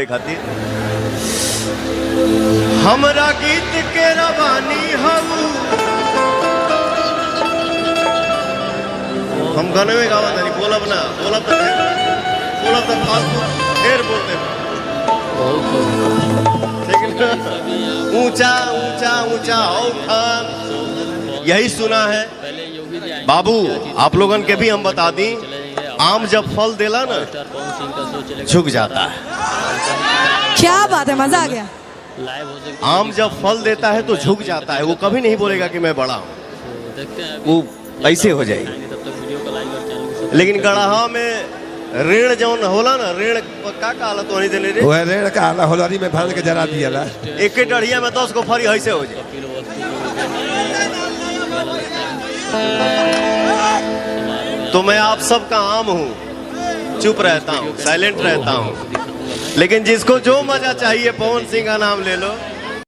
खातिर हमरा गीत के रवानी हम गाने में गावा नहीं बोलब ना बोलब तो फालतू ढेर बोलते ऊंचा ऊंचा ऊंचा औखान यही सुना है बाबू। आप लोगन के भी हम बता दी, आम जब फल देला ना झुक जाता है। क्या बात है, मजा आ गया। आम जब फल देता है तो झुक जाता है, वो कभी नहीं बोलेगा कि मैं बड़ा हूं, वो ऐसे हो जाएगी। लेकिन गढ़ा में ऋण जौन होला ना, ऋण का काला तो नहीं देने रे, वो ऋण काला होलरी में भर के जरा दिया ला, एक डढ़िया में 10 को फरी ऐसे हो जाए। तो मैं आप सबका आम हूँ, चुप रहता हूँ, साइलेंट रहता हूँ, लेकिन जिसको जो मजा चाहिए पवन सिंह का नाम ले लो।